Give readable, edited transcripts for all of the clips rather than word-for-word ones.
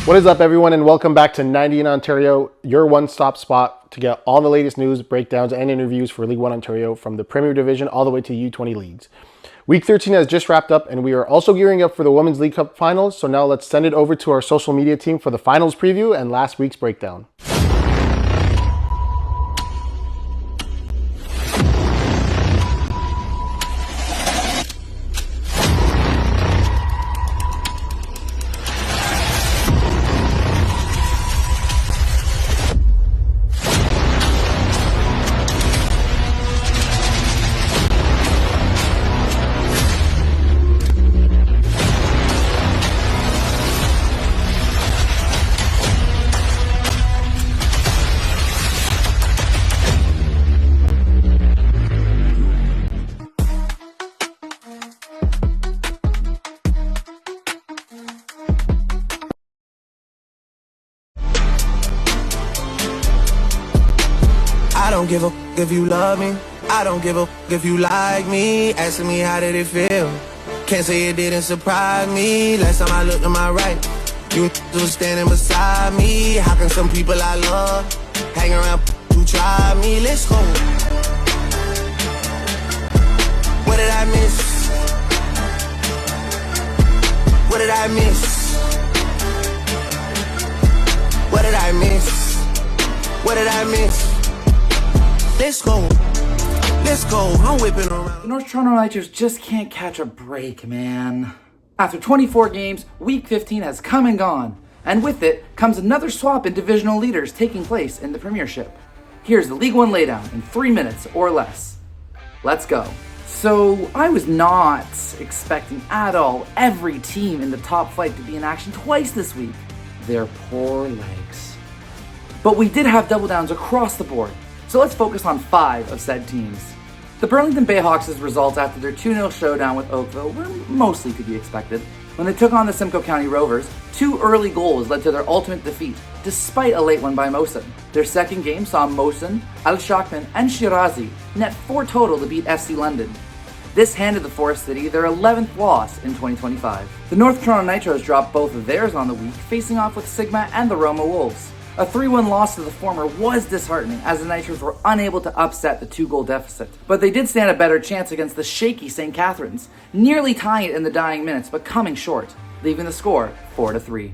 What is up, everyone, and welcome back to 90 in Ontario, your one-stop spot to get all the latest news, breakdowns, and interviews for League 1 Ontario from the Premier Division all the way to U20 leagues. Week 13 has just wrapped up, and we are also gearing up for the Women's League Cup finals, so now let's send it over to our social media team for the finals preview and last week's breakdown. I don't give a f if you love me. I don't give a f if you like me. Asking me how did it feel? Can't say it didn't surprise me. Last time I looked to my right, you was standing beside me. How can some people I love hang around who try me? Let's go. What did I miss? What did I miss? What did I miss? What did I miss? Let's go. Let's go. I'm whipping around. The North Toronto Nitrous just can't catch a break, man. After 24 games, Week 15 has come and gone. And with it comes another swap in divisional leaders taking place in the Premiership. Here's the League 1 laydown in 3 minutes or less. Let's go. So, I was not expecting at all every team in the top flight to be in action twice this week. Their poor legs. But we did have double downs across the board. So let's focus on 5 of said teams. The Burlington Bayhawks' results after their 2-0 showdown with Oakville were mostly to be expected. When they took on the Simcoe County Rovers, 2 early goals led to their ultimate defeat, despite a late one by Mosin. Their second game saw Mosin, Al-Shakman, and Shirazi net 4 total to beat FC London. This handed the Forest City their 11th loss in 2025. The North Toronto Nitros dropped both of theirs on the week, facing off with Sigma and the Roma Wolves. A 3-1 loss to the former was disheartening, as the Nitros were unable to upset the 2-goal deficit. But they did stand a better chance against the shaky St. Catharines, nearly tying it in the dying minutes but coming short, leaving the score 4-3.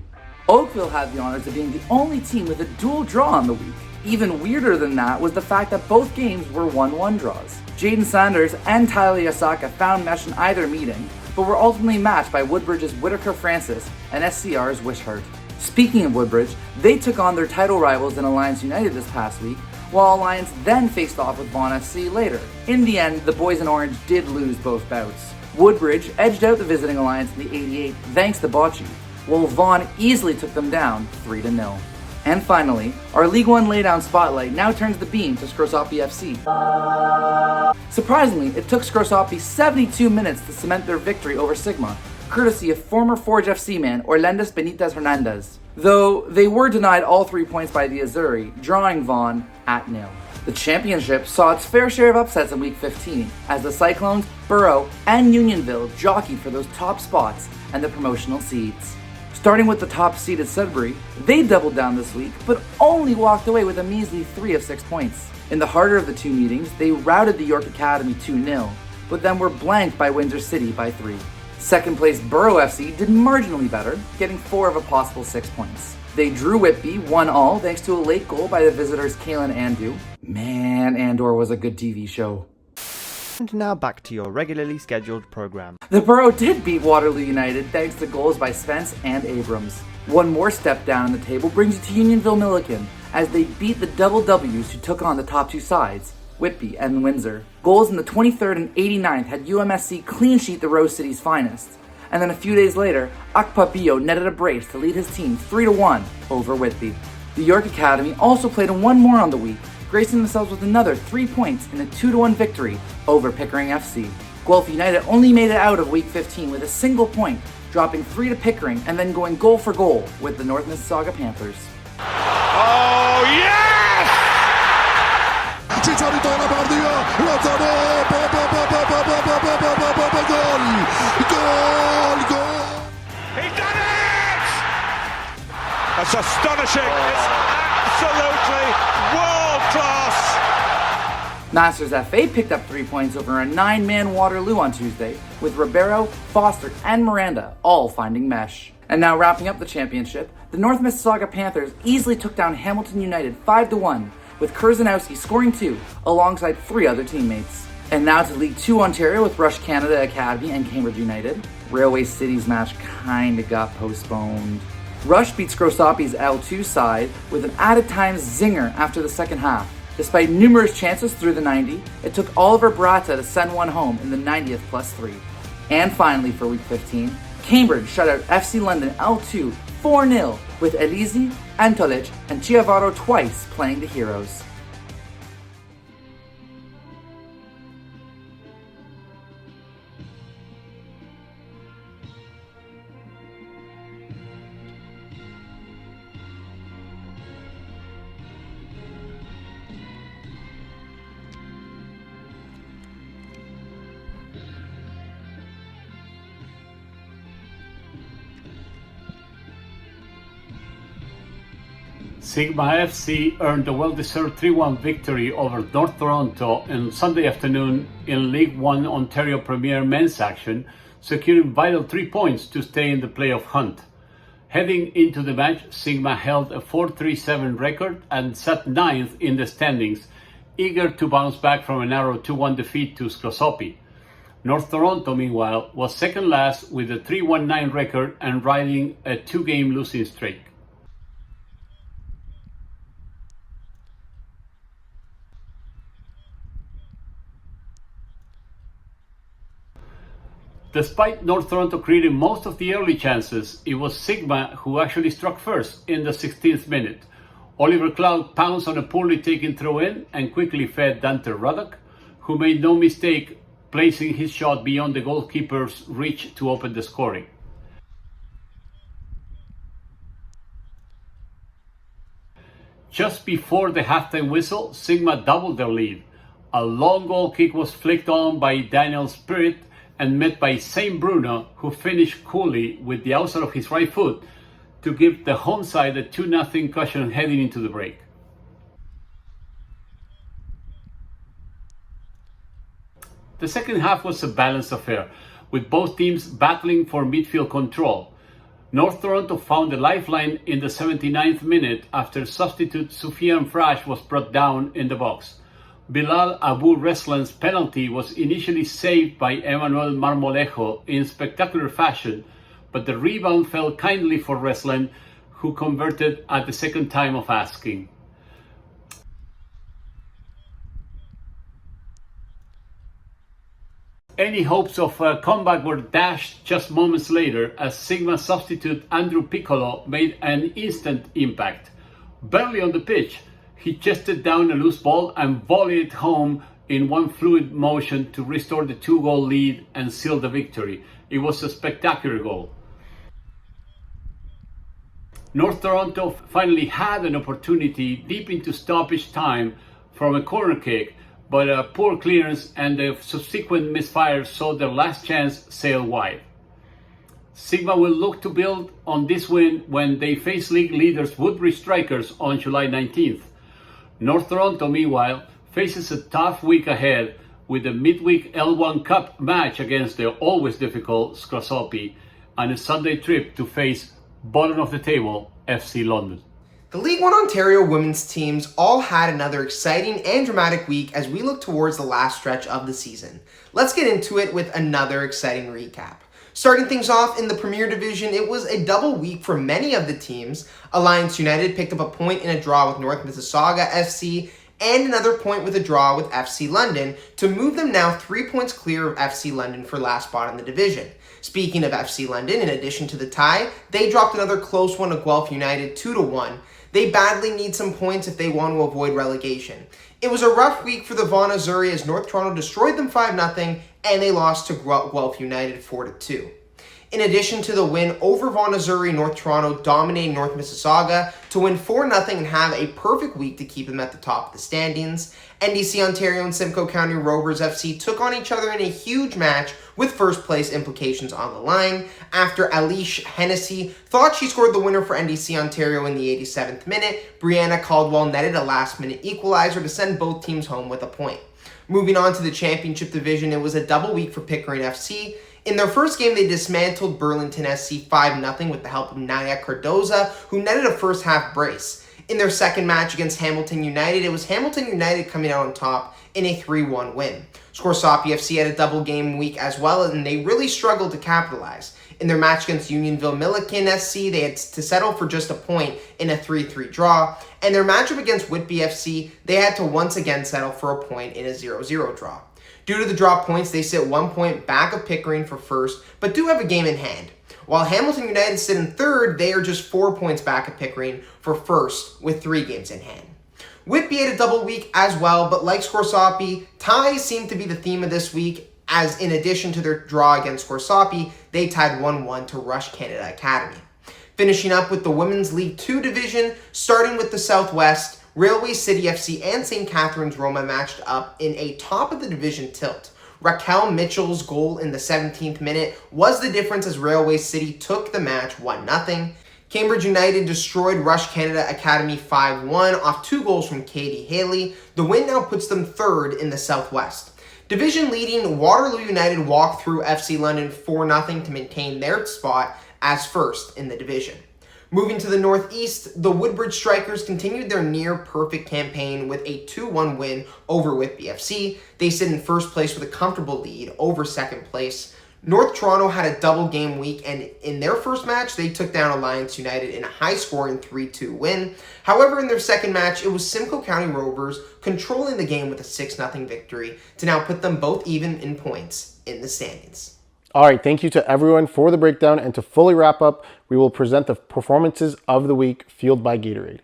Oakville had the honors of being the only team with a dual draw on the week. Even weirder than that was the fact that both games were 1-1 draws. Jaden Sanders and Tyler Yasaka found mesh in either meeting, but were ultimately matched by Woodbridge's Whitaker Francis and SCR's Wishart. Speaking of Woodbridge, they took on their title rivals in Alliance United this past week, while Alliance then faced off with Vaughan FC later. In the end, the boys in orange did lose both bouts. Woodbridge edged out the visiting Alliance in the 88th thanks to Bocci, while Vaughan easily took them down 3-0. And finally, our League 1 laydown spotlight now turns the beam to Scrosopi FC. Surprisingly, it took Scrosopi 72 minutes to cement their victory over Sigma, courtesy of former Forge FC man Orlandes Benitez Hernandez, though they were denied all 3 points by the Azuri, drawing Vaughan at 0. The championship saw its fair share of upsets in Week 15, as the Cyclones, Borough, and Unionville jockeyed for those top spots and the promotional seeds. Starting with the top-seeded Sudbury, they doubled down this week, but only walked away with a measly 3 of 6 points. In the harder of the 2 meetings, they routed the York Academy 2-0, but then were blanked by Windsor City by 3. Second place Borough FC did marginally better, getting 4 of a possible 6 points. They drew Whitby 1-1 thanks to a late goal by the visitors Kalen Andu. Man, Andor was a good TV show. And now back to your regularly scheduled program. The Borough did beat Waterloo United thanks to goals by Spence and Abrams. One more step down the table brings you to Unionville Milliken, as they beat the Double W's who took on the top 2 sides, Whitby and Windsor. Goals in the 23rd and 89th had UMSC clean sheet the Rose City's finest. And then a few days later, Akpabio netted a brace to lead his team 3-1 over Whitby. The York Academy also played in one more on the week, gracing themselves with another 3 points in a 2-1 victory over Pickering FC. Guelph United only made it out of Week 15 with a single point, dropping 3 to Pickering and then going goal for goal with the North Mississauga Panthers. Oh yes! Chicharito de la partida, lanzado, gol, gol, gol. He's done it! That's astonishing. It's absolutely world class. Masters FA picked up 3 points over a 9-man Waterloo on Tuesday, with Ribeiro, Foster, and Miranda all finding mesh. And now wrapping up the championship, the North Mississauga Panthers easily took down Hamilton United 5-1, with Kurzanowski scoring 2, alongside 3 other teammates. And now to League 2 Ontario with Rush Canada Academy and Cambridge United. Railway City's match kinda got postponed. Rush beats Grossopi's L2 side with an added time zinger after the second half. Despite numerous chances through the 90, it took Oliver Barata to send one home in the 90th +3. And finally for Week 15, Cambridge shut out FC London L2 4-0 with Elisi, Antolic, and Chiavaro twice playing the heroes. Sigma FC earned a well-deserved 3-1 victory over North Toronto on Sunday afternoon in League 1 Ontario Premier Men's action, securing vital 3 points to stay in the playoff hunt. Heading into the match, Sigma held a 4-3-7 record and sat 9th in the standings, eager to bounce back from a narrow 2-1 defeat to Scrosoppi. North Toronto, meanwhile, was second last with a 3-1-9 record and riding a 2-game losing streak. Despite North Toronto creating most of the early chances, it was Sigma who actually struck first in the 16th minute. Oliver Cloud pounced on a poorly taken throw-in and quickly fed Dante Ruddock, who made no mistake placing his shot beyond the goalkeeper's reach to open the scoring. Just before the halftime whistle, Sigma doubled their lead. A long goal kick was flicked on by Daniel Spirit and met by Saint Bruno, who finished coolly with the outside of his right foot to give the home side a 2-0 cushion heading into the break. The second half was a balanced affair, with both teams battling for midfield control. North Toronto found a lifeline in the 79th minute after substitute Soufiane Frash was brought down in the box. Bilal Abu Reslan's penalty was initially saved by Emmanuel Marmolejo in spectacular fashion, but the rebound fell kindly for Reslan, who converted at the second time of asking. Any hopes of a comeback were dashed just moments later as Sigma substitute Andrew Piccolo made an instant impact. Barely on the pitch, he chested down a loose ball and volleyed it home in one fluid motion to restore the 2-goal lead and seal the victory. It was a spectacular goal. North Toronto finally had an opportunity deep into stoppage time from a corner kick, but a poor clearance and the subsequent misfire saw their last chance sail wide. Sigma will look to build on this win when they face league leaders Woodbridge Strikers on July 19th. North Toronto, meanwhile, faces a tough week ahead with a midweek L1 Cup match against the always difficult Scrosoppi and a Sunday trip to face bottom of the table FC London. The League 1 Ontario women's teams all had another exciting and dramatic week as we look towards the last stretch of the season. Let's get into it with another exciting recap. Starting things off in the Premier Division, it was a double week for many of the teams. Alliance United picked up a point in a draw with North Mississauga FC and another point with a draw with FC London to move them now 3 points clear of FC London for last spot in the division. Speaking of FC London, in addition to the tie, they dropped another close one to Guelph United 2-1. They badly need some points if they want to avoid relegation. It was a rough week for the Vaughan Azzurri as North Toronto destroyed them 5-0 and they lost to Guelph United 4-2. In addition to the win over Vaughan, Missouri, North Toronto dominating North Mississauga to win 4-0 and have a perfect week to keep them at the top of the standings. NDC Ontario and Simcoe County Rovers FC took on each other in a huge match with first place implications on the line after Alicia Hennessy thought she scored the winner for NDC Ontario in the 87th minute. Brianna Caldwell netted a last-minute equalizer to send both teams home with a point. Moving on to the championship division, it was a double week for Pickering FC. In their first game, they dismantled Burlington SC 5-0 with the help of Naya Cardoza, who netted a first half brace. In their second match against Hamilton United, it was Hamilton United coming out on top in a 3-1 win. Scorsopi FC had a double game week as well, and they really struggled to capitalize. In their match against Unionville Milliken SC, they had to settle for just a point in a 3-3 draw. And their matchup against Whitby FC, they had to once again settle for a point in a 0-0 draw. Due to the drop points, they sit 1 point back of Pickering for first, but do have a game in hand. While Hamilton United sit in third, they are just 4 points back of Pickering for first with 3 games in hand. Whitby had a double week as well, but like Scorsopi, ties seem to be the theme of this week, as in addition to their draw against Scorsopi, they tied 1-1 to Rush Canada Academy. Finishing up with the Women's League 2 division, starting with the Southwest, Railway City FC and St. Catharines Roma matched up in a top-of-the-division tilt. Raquel Mitchell's goal in the 17th minute was the difference as Railway City took the match 1-0. Cambridge United destroyed Rush Canada Academy 5-1 off 2 goals from Katie Haley. The win now puts them third in the Southwest. Division-leading Waterloo United walked through FC London 4-0 to maintain their spot as first in the division. Moving to the Northeast, the Woodbridge Strikers continued their near-perfect campaign with a 2-1 win over Whitby FC. They sit in first place with a comfortable lead over second place. North Toronto had a double game week, and in their first match, they took down Alliance United in a high-scoring 3-2 win. However, in their second match, it was Simcoe County Rovers controlling the game with a 6-0 victory to now put them both even in points in the standings. All right, thank you to everyone for the breakdown, and to fully wrap up, we will present the performances of the week fueled by Gatorade.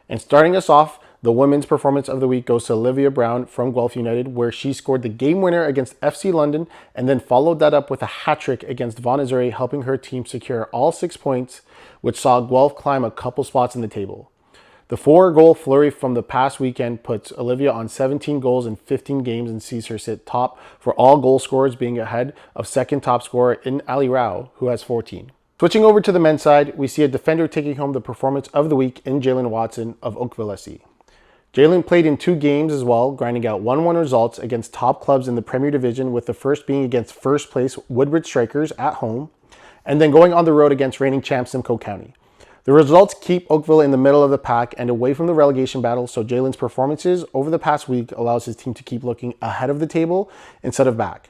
And starting us off, the women's performance of the week goes to Olivia Brown from Guelph United, where she scored the game winner against FC London and then followed that up with a hat-trick against Vaughan, Missouri, helping her team secure all 6 points, which saw Guelph climb a couple spots in the table. The 4-goal flurry from the past weekend puts Olivia on 17 goals in 15 games and sees her sit top for all goal scorers, being ahead of second top scorer in Ali Rao, who has 14. Switching over to the men's side, we see a defender taking home the performance of the week in Jalen Watson of Oakville SC. Jalen played in 2 games as well, grinding out 1-1 results against top clubs in the Premier Division, with the first being against first place Woodbridge Strikers at home, and then going on the road against reigning champ Simcoe County. The results keep Oakville in the middle of the pack and away from the relegation battle, so Jalen's performances over the past week allows his team to keep looking ahead of the table instead of back.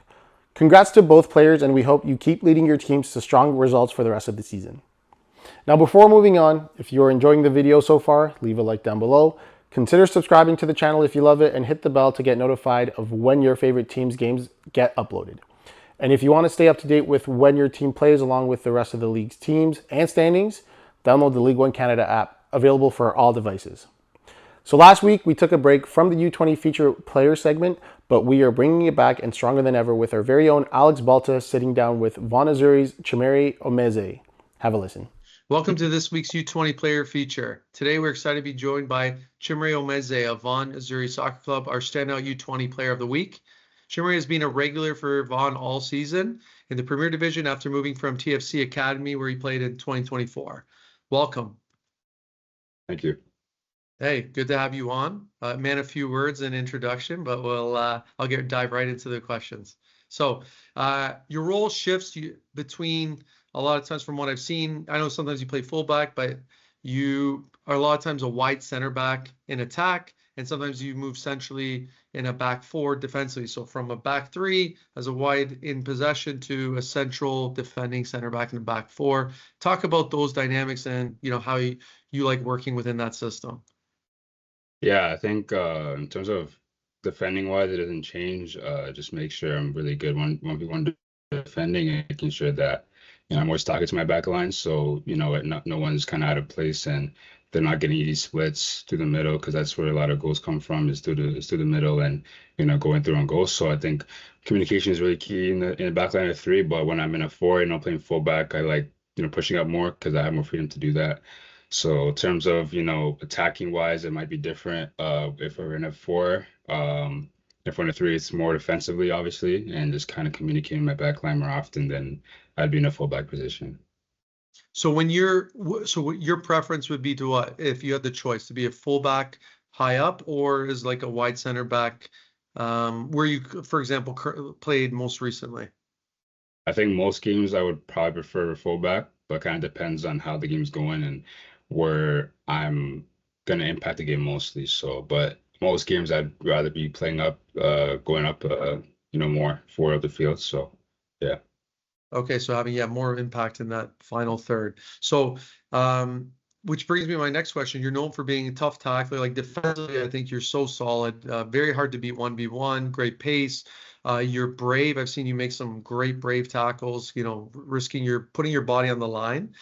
Congrats to both players, and we hope you keep leading your teams to strong results for the rest of the season. Now, before moving on, if you're enjoying the video so far, leave a like down below. Consider subscribing to the channel if you love it, and hit the bell to get notified of when your favorite team's games get uploaded. And if you want to stay up to date with when your team plays along with the rest of the league's teams and standings, download the League1 Canada app, available for all devices. So last week, we took a break from the U20 Feature player segment, but we are bringing it back and stronger than ever with our very own Alex Balta sitting down with Vaughan, Missouri's Chimere Omeze. Have a listen. Welcome to this week's U20 Player Feature. Today we're excited to be joined by Chimere Omeze of Vaughan, Missouri Soccer Club, our standout U20 Player of the Week. Chimere has been a regular for Vaughan all season in the Premier Division after moving from TFC Academy, where he played in 2024. Welcome. Thank you. Hey, good to have you on. Man, a few words in introduction, but I'll dive right into the questions. So your role shifts between, a lot of times from what I've seen, I know sometimes you play fullback, but you are a lot of times a wide center back in attack, and sometimes you move centrally in a back 4 defensively. So from a back 3 as a wide in possession to a central defending center back in the back 4. Talk about those dynamics and how you like working within that system. Yeah, I think in terms of defending wise, it doesn't change. Just make sure I'm really good when we want defending and making sure that I'm always talking to my back line, so no one's kind of out of place, and they're not getting easy splits through the middle because that's where a lot of goals come from is through the middle and going through on goals. So I think communication is really key in the back line of three. But when I'm in a four, playing fullback, I like pushing up more because I have more freedom to do that. So in terms of attacking wise, it might be different. If we're in a four, if we're in a three, it's more defensively, obviously, and just kind of communicating my back line more often than I'd be in a fullback position. So what your preference would be to what if you had the choice to be a fullback high up or is like a wide center back, where you, for example, played most recently? I think most games I would probably prefer a fullback, but kind of depends on how the game's going and where I'm gonna impact the game mostly. So, but most games I'd rather be playing up, going up, more forward of the field. So, yeah. Okay, so having more impact in that final third. So, which brings me to my next question. You're known for being a tough tackler, like defensively. I think you're so solid. Very hard to beat 1v1. Great pace. You're brave. I've seen you make some great brave tackles. Putting your body on the line.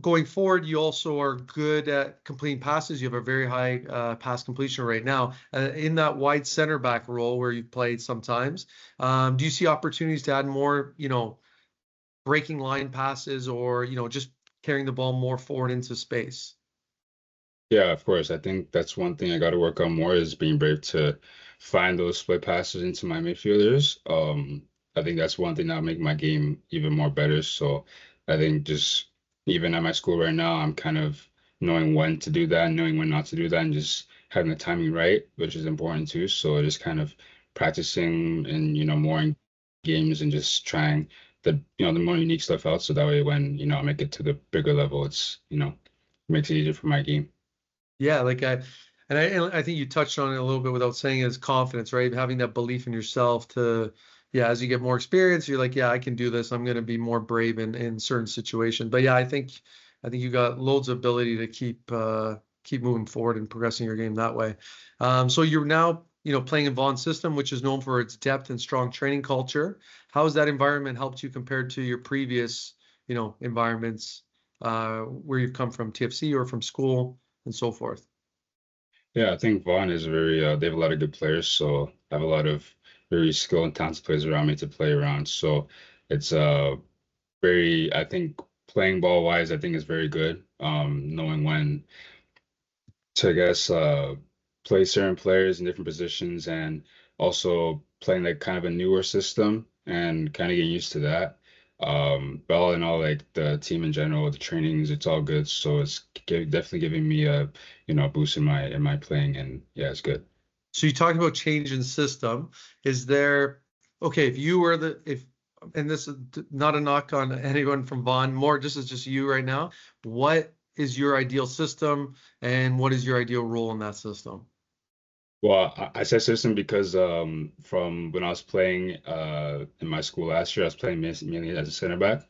Going forward, you also are good at completing passes. You have a very high pass completion rate now. In that wide center back role where you've played sometimes, do you see opportunities to add more, breaking line passes or, just carrying the ball more forward into space? Yeah, of course. I think that's one thing I got to work on more is being brave to find those split passes into my midfielders. I think that's one thing that'll make my game even more better. So I think just even at my school right now, I'm kind of knowing when to do that, knowing when not to do that, and just having the timing right, which is important too. So just kind of practicing and more in games and just trying the more unique stuff out. So that way when I make it to the bigger level, it's makes it easier for my game. Yeah, and I think you touched on it a little bit without saying it, is confidence, right? Having that belief in yourself to, as you get more experience, you're like, I can do this. I'm going to be more brave in certain situations. But I think you got loads of ability to keep moving forward and progressing your game that way. So you're now, playing in Vaughan system, which is known for its depth and strong training culture. How has that environment helped you compared to your previous, environments where you've come from, TFC or from school and so forth? Yeah, I think Vaughan is they have a lot of good players, so I have a lot of very skilled and talented players around me to play around. So it's I think playing ball wise, I think is very good. Knowing when to, I guess, play certain players in different positions and also playing like kind of a newer system and kind of getting used to that. But all in all, like the team in general, the trainings, it's all good. So it's definitely giving me a boost in my playing, and yeah, it's good. So you talked about change in system. Is there, okay, if you were and this is not a knock on anyone from Vaughan, more just as just you right now, what is your ideal system and what is your ideal role in that system? Well, I said system because from when I was playing in my school last year, I was playing mainly as a center back,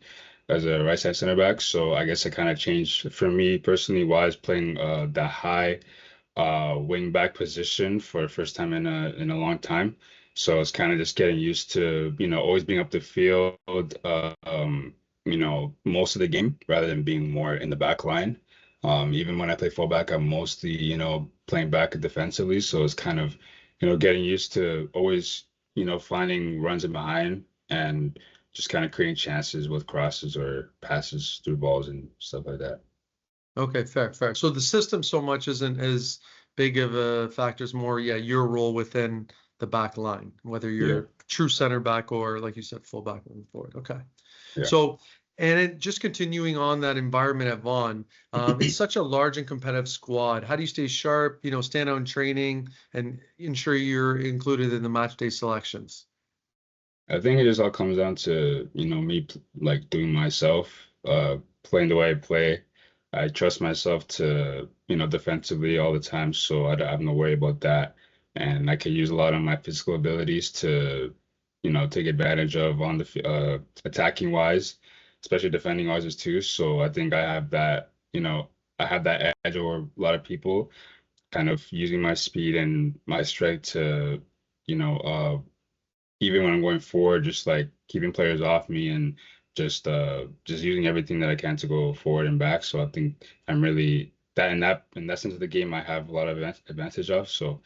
as a right side center back. So I guess it kind of changed for me personally. While I was playing that high wing back position for the first time in a long time. So it's kind of just getting used to always being up the field, most of the game rather than being more in the back line. Even when I play fullback, I'm mostly, playing back defensively. So it's kind of, getting used to always, finding runs in behind and just kind of creating chances with crosses or passes through balls and stuff like that. Okay, fair. So the system so much isn't as big of a factor, it's more, your role within the back line, whether you're true center back or, like you said, fullback moving forward. Okay. Yeah. So, just continuing on that environment at Vaughan, it's such a large and competitive squad. How do you stay sharp, stand out in training and ensure you're included in the match day selections? I think it just all comes down to, me like doing myself, playing the way I play. I trust myself to, defensively all the time, so I have no worry about that. And I can use a lot of my physical abilities to, take advantage of on the attacking wise, especially defending wise too. So I think I have that edge over a lot of people, kind of using my speed and my strength to, you know, even when I'm going forward, just like keeping players off me and just using everything that I can to go forward and back. So I think I'm really that in that sense of the game I have a lot of advantage of. So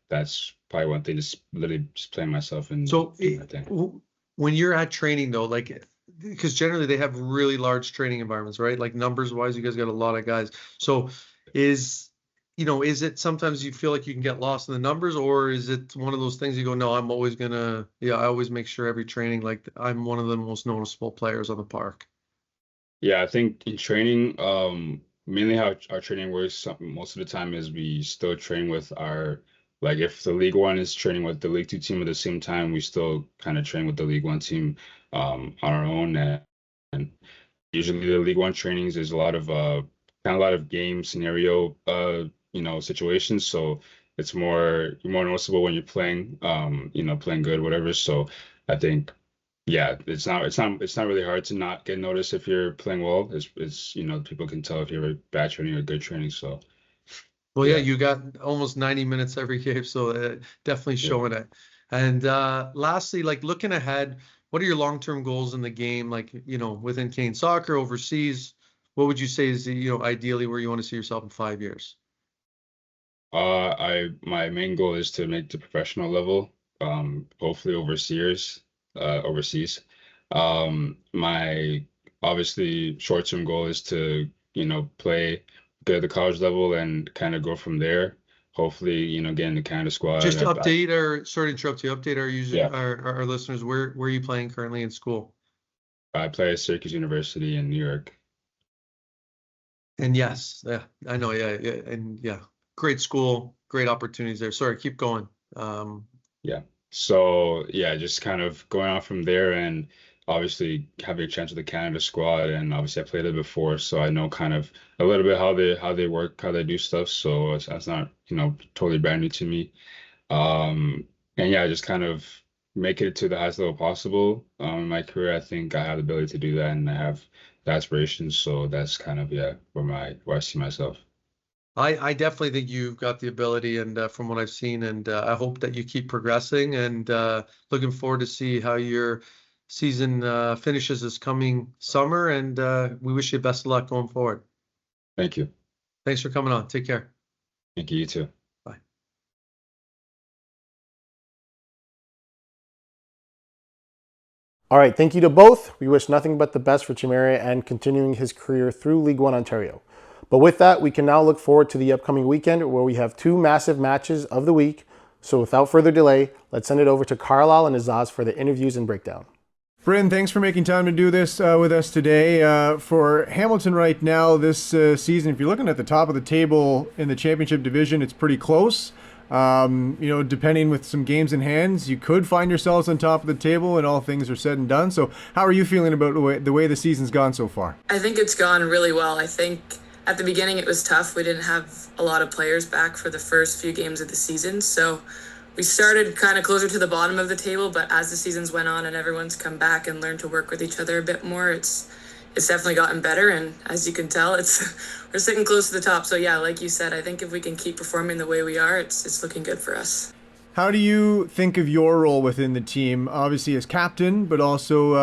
that's probably one thing, just literally just playing myself So in that thing. when you're at training though, like, because generally they have really large training environments, right? Like numbers wise, you guys got a lot of guys. So is, is it sometimes you feel like you can get lost in the numbers, or is it one of those things you go, no, I'm always gonna, I always make sure every training, like I'm one of the most noticeable players on the park. Yeah, I think in training, mainly how our training works most of the time is we still train with like if the League 1 is training with the League 2 team at the same time, we still kind of train with the League 1 team on our own. And usually the League 1 trainings is a lot of kind of a lot of game scenario situations. So it's more noticeable when you're playing, playing good, whatever. So I think yeah, it's not really hard to not get noticed if you're playing well. It's people can tell if you're a bad training or good training. So Well, yeah, yeah, you got almost 90 minutes every game, so definitely yeah. showing it. And lastly, like looking ahead, what are your long-term goals in the game? Like, within Cane soccer, overseas, what would you say is, ideally where you want to see yourself in 5 years? My main goal is to make the professional level, hopefully overseas. My obviously short-term goal is to, play good at the college level and kind of go from there. Hopefully, get in the Canada squad. Just to update sorry to interrupt you, update our Yeah, our listeners, where are you playing currently in school? I play at Syracuse University in New York. And yes, yeah, I know, yeah, and yeah, great school, great opportunities there. Sorry, keep going. Yeah. So yeah, just kind of going on from there and obviously having a chance with the Canada squad and obviously I played it before, so I know kind of a little bit how they work, how they do stuff. So it's not, totally brand new to me. And yeah, just kind of make it to the highest level possible in my career. I think I have the ability to do that and I have the aspirations. So that's kind of yeah, where I see myself. I definitely think you've got the ability, and from what I've seen, and I hope that you keep progressing. And looking forward to see how your season finishes this coming summer. And we wish you best of luck going forward. Thank you. Thanks for coming on. Take care. Thank you, you too. Bye. All right, thank you to both. We wish nothing but the best for Chimere and continuing his career through League 1 Ontario. But with that, we can now look forward to the upcoming weekend where we have two massive matches of the week. So without further delay, let's send it over to Carlisle and Azaz for the interviews and breakdown. Bryn, thanks for making time to do this with us today. For Hamilton right now this season, if you're looking at the top of the table in the championship division, it's pretty close. Depending with some games in hands, you could find yourselves on top of the table and all things are said and done. So how are you feeling about the way the season's gone so far? I think it's gone really well. I think at the beginning it was tough. We didn't have a lot of players back for the first few games of the season. So we started kind of closer to the bottom of the table, but as the seasons went on and everyone's come back and learned to work with each other a bit more, it's definitely gotten better. And as you can tell, we're sitting close to the top. So yeah, like you said, I think if we can keep performing the way we are, it's looking good for us. How do you think of your role within the team? Obviously as captain, but also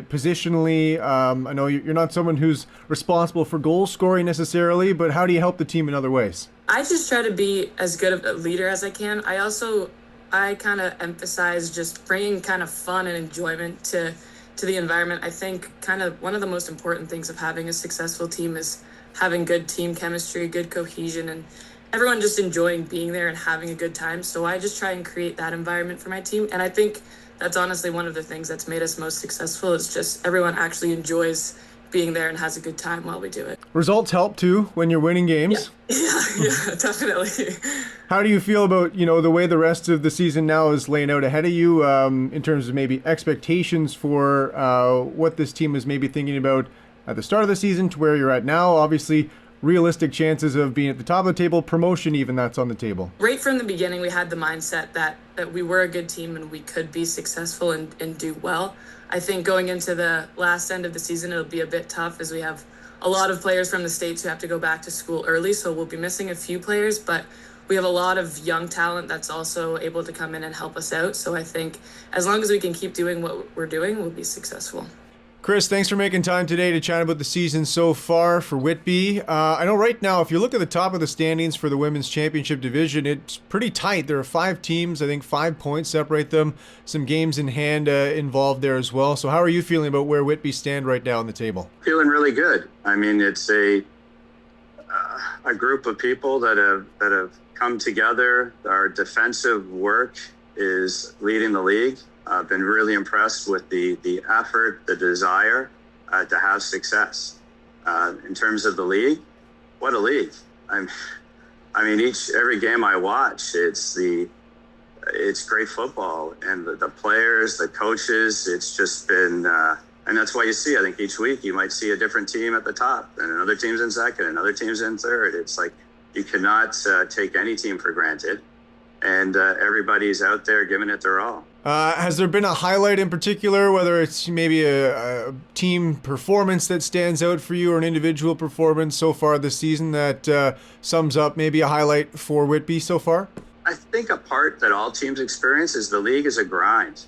positionally. I know you're not someone who's responsible for goal scoring necessarily, but how do you help the team in other ways? I just try to be as good of a leader as I can. I kind of emphasize just bringing kind of fun and enjoyment to the environment. I think kind of one of the most important things of having a successful team is having good team chemistry, good cohesion, and everyone just enjoying being there and having a good time. So I just try and create that environment for my team. And I think that's honestly one of the things that's made us most successful. Is just everyone actually enjoys being there and has a good time while we do it. Results help too when you're winning games. Yeah, definitely. How do you feel about, the way the rest of the season now is laying out ahead of you in terms of maybe expectations for what this team is maybe thinking about at the start of the season to where you're at now? Obviously, realistic chances of being at the top of the table, promotion even, that's on the table. Right from the beginning, we had the mindset that we were a good team and we could be successful and do well. I think going into the last end of the season, it'll be a bit tough as we have a lot of players from the States who have to go back to school early, so we'll be missing a few players, but we have a lot of young talent that's also able to come in and help us out. So I think as long as we can keep doing what we're doing, we'll be successful. Chris, thanks for making time today to chat about the season so far for Whitby. I know right now, if you look at the top of the standings for the Women's Championship Division, it's pretty tight. There are 5 teams. I think 5 points separate them. Some games in hand involved there as well. So how are you feeling about where Whitby stand right now on the table? Feeling really good. I mean, it's a group of people that have come together. Our defensive work is leading the league. I've been really impressed with the effort, the desire to have success. In terms of the league, what a league! I mean, every game I watch, it's great football, and the players, the coaches. It's just been, and that's why you see. I think each week you might see a different team at the top, and another team's in second, another team's in third. It's like you cannot take any team for granted, and everybody's out there giving it their all. Has there been a highlight in particular, whether it's maybe a team performance that stands out for you or an individual performance so far this season that sums up maybe a highlight for Whitby so far? I think a part that all teams experience is the league is a grind.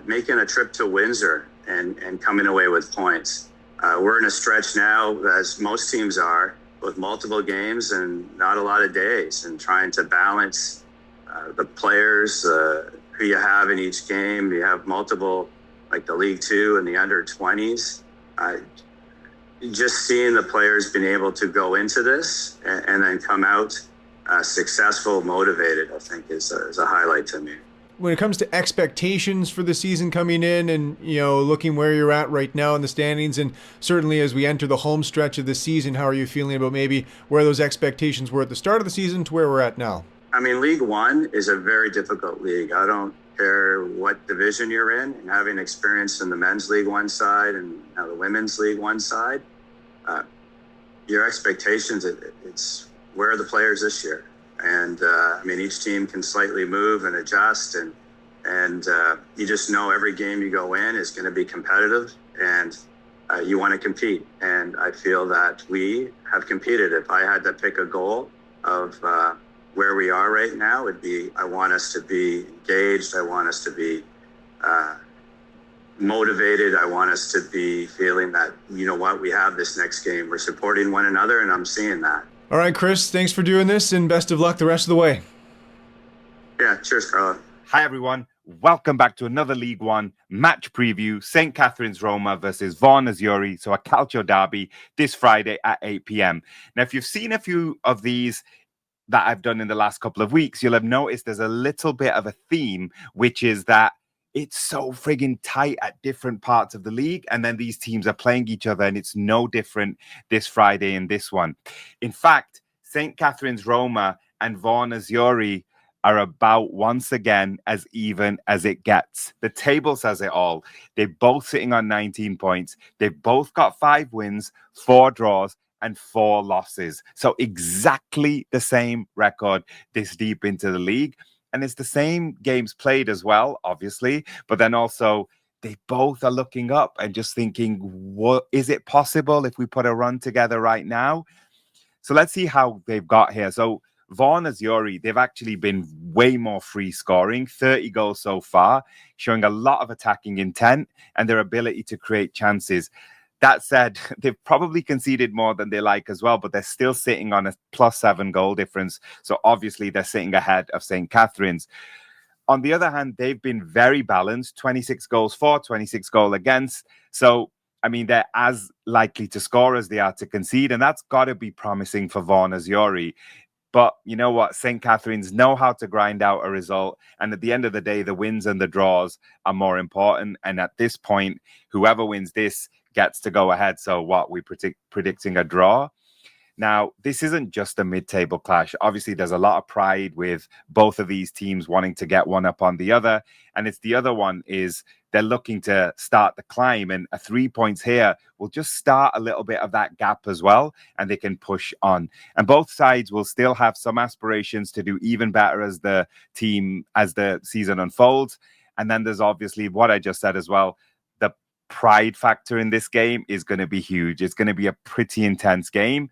Making a trip to Windsor and coming away with points. We're in a stretch now, as most teams are, with multiple games and not a lot of days, and trying to balance the players, who you have in each game. You have multiple, like the League 2 and the under-20s. Just seeing the players being able to go into this and then come out successful, motivated, I think is a highlight to me. When it comes to expectations for the season coming in and, looking where you're at right now in the standings, and certainly as we enter the home stretch of the season, how are you feeling about maybe where those expectations were at the start of the season to where we're at now? I mean, League 1 is a very difficult league. I don't care what division you're in, and having experience in the men's League 1 side and now the women's League 1 side, your expectations, it's where are the players this year? And I mean, each team can slightly move and adjust, and you just know every game you go in is going to be competitive, and you want to compete. And I feel that we have competed. If I had to pick a goal of where we are right now, would be I want us to be engaged. I want us to be motivated. I want us to be feeling that, we have this next game. We're supporting one another, and I'm seeing that. All right, Chris, thanks for doing this, and best of luck the rest of the way. Yeah, cheers, Carla. Hi, everyone. Welcome back to another League 1 match preview. St. Catharines Roma versus Vaughan Azzurri. So a Calcio derby this Friday at 8 p.m. Now, if you've seen a few of these that I've done in the last couple of weeks, you'll have noticed there's a little bit of a theme, which is that it's so friggin' tight at different parts of the league. And then these teams are playing each other, and it's no different this Friday in this one. In fact, St. Catharines Roma and Vaughan Azzurri are about once again as even as it gets. The table says it all. They're both sitting on 19 points. They've both got 5 wins, 4 draws, and 4 losses. So exactly the same record this deep into the league. And it's the same games played as well, obviously. But then also, they both are looking up and just thinking, what is it possible if we put a run together right now? So let's see how they've got here. So Vaughan Azzurri, they've actually been way more free scoring, 30 goals so far, showing a lot of attacking intent and their ability to create chances. That said, they've probably conceded more than they like as well, but they're still sitting on a +7 goal difference. So obviously they're sitting ahead of St. Catharines. On the other hand, they've been very balanced, 26 goals for, 26 goals against. So, I mean, they're as likely to score as they are to concede, and that's got to be promising for Vaughan Azzurri. But you know what? St. Catharines know how to grind out a result. And at the end of the day, the wins and the draws are more important. And at this point, whoever wins this gets to go ahead. So what, we predicting a draw? Now, this isn't just a mid-table clash. Obviously, there's a lot of pride with both of these teams wanting to get one up on the other. And it's the other one is they're looking to start the climb. And a 3 points here will just start a little bit of that gap as well. And they can push on. And both sides will still have some aspirations to do even better as the season unfolds. And then there's obviously what I just said as well. The pride factor in this game is going to be huge. It's going to be a pretty intense game.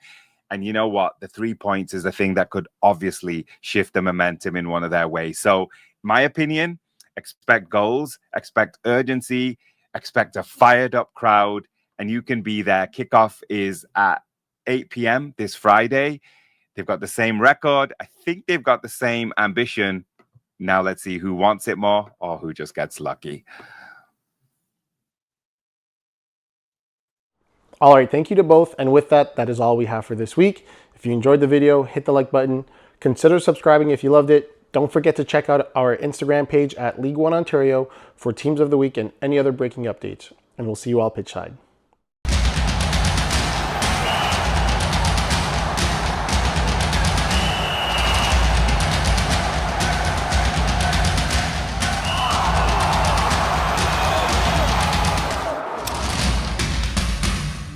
And you know what? The 3 points is the thing that could obviously shift the momentum in one of their ways. So, my opinion, expect goals, expect urgency, expect a fired up crowd, and you can be there. Kickoff is at 8 p.m. this Friday. They've got the same record. I think they've got the same ambition. Now let's see who wants it more or who just gets lucky. All right, thank you to both. And with that, that is all we have for this week. If you enjoyed the video, hit the like button. Consider subscribing if you loved it. Don't forget to check out our Instagram page at League1 Ontario for Teams of the Week and any other breaking updates. And we'll see you all pitchside.